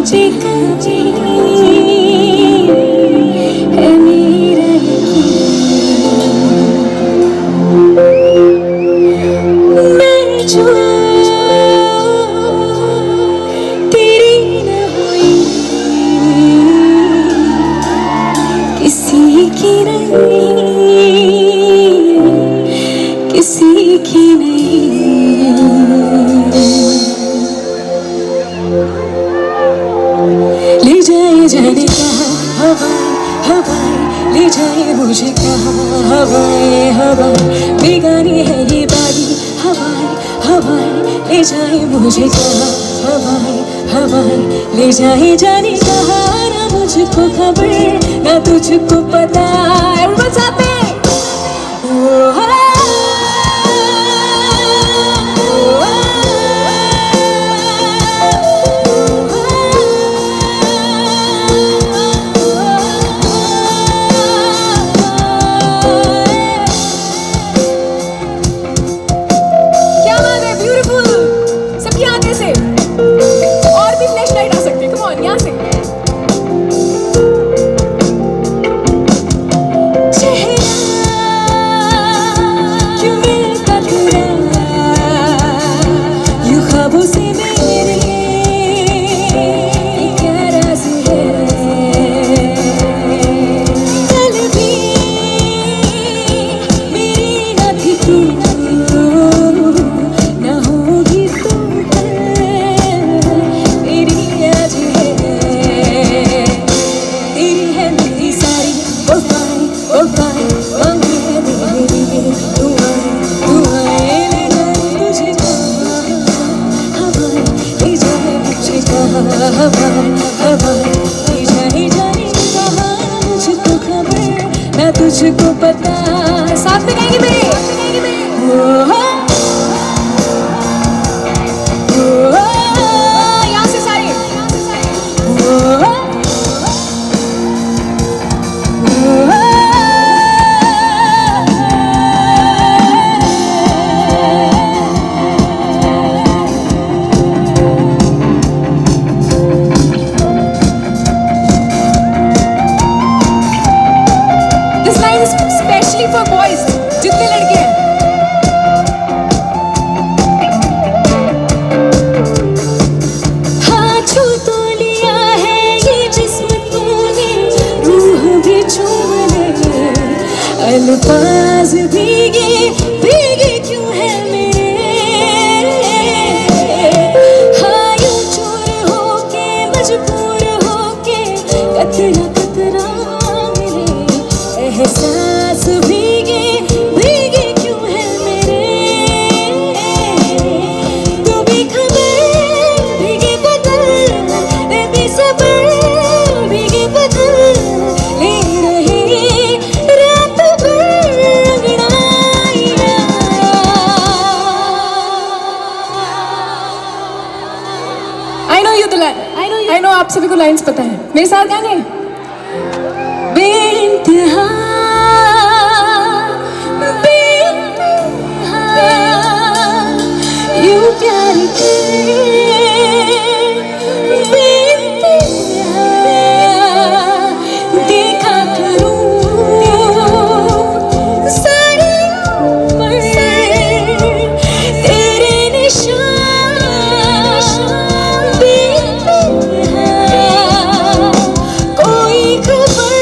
कभी है मेरा मैं जो तेरी न हुई किसी की नहीं, किसी की नहीं। ले जाए जाने कहाँ हवाएं हवाएं, ले जाए मुझे कहाँ हवाएं हवाएं, बेगानी है ये बागी हवाएं हवाएं, ले जाए मुझे कहाँ हवाएं हवाएं, ले जाए जाने कहाँ। ना मुझको खबर ना तुझको पता। Everyone साथ में। तुझको पता। साथ में गाएंगे मेरे। यहाँ से सारे। For boys, जितने लड़के हैं। हाँ छू तो लिया है ये जिस्म तूने, रूह भी चूम ले, अल्फाज भीगे भीगे क्यों है मेरे। हाँ यूं चूर होके मजबूर होके कतरा कतरा मिले, एहसास भीगे भीगे क्यों है मेरे। तू भी खबर भीगे बदल, मैं भी सबर भीगे बदल, ले रहे रात भर अंगड़ाइयाँ। I know you the line, I know आप सभी को लाइन्स पता है, मेरे साथ गाएंगे। बेइंतहा यूं प्यार करे बेइंतहा, देखा करूं सारी उम्र तेरे निशान। बेइंतहा कोई खबर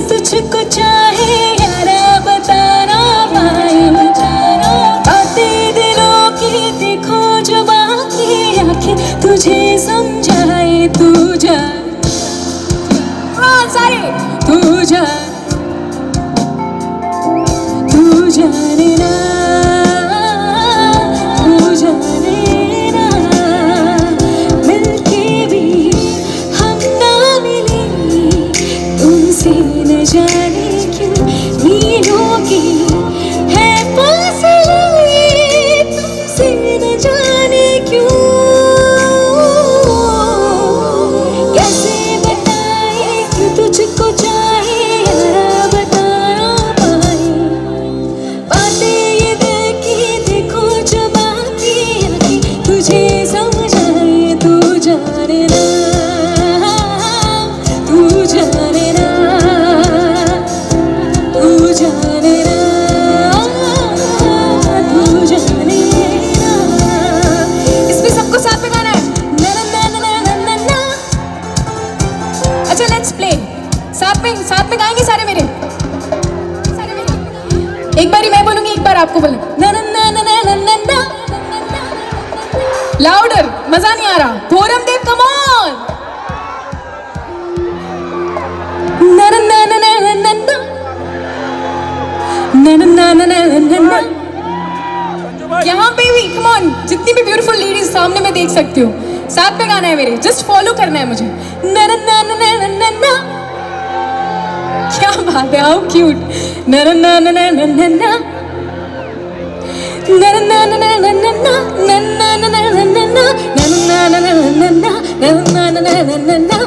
तुझको चाहे यारा बताना पाए, बातें दिलों की देखो जो बाकी आंखें तुझे समझाए। तू जा सारे तू जा तू जाने ना, तू जाने ना, मिलके भी हम ना मिले। समझाए तू जाने ना, तू जाने ना, तू जाने ना, तू जाने ना। इसमें सबको साथ में गाना है ना ना ना ना ना ना ना। अच्छा लेट्स प्ले, साथ में गाएंगे सारे मेरे। एक बारी मैं बोलूंगी, एक बार आपको बोलना ना ना ना ना ना ना ना। लाउडर, मजा नहीं आ रहा। फोरम देव कम ऑन। ना ना ना ना ना ना ना ना ना ना ना ना ना ना। यहाँ पे भी कम ऑन, जितनी भी ब्यूटीफुल लेडीज सामने में देख सकती हो, साथ में गाना है मेरे, जस्ट फॉलो करना है मुझे। ना ना ना ना ना ना ना। क्या बात है, हाउ क्यूट। ना ना ना ना ना ना ना na na na na na na na na na na na na na na na na na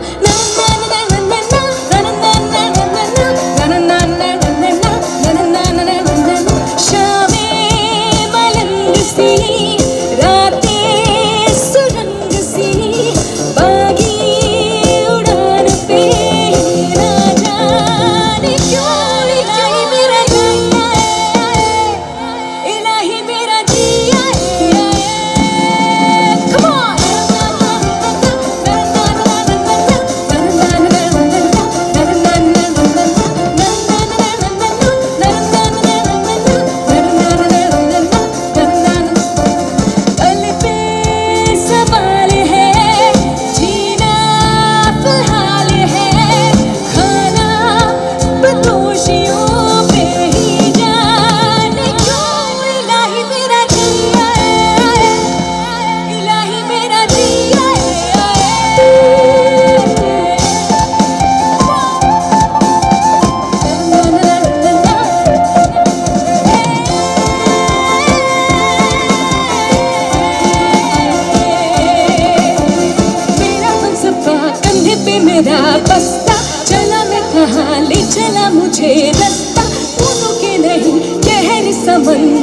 मेरा बस्ता चला, मैं कहाँ ले चला मुझे रास्ता, फूलों के नहीं गहरी समंदर।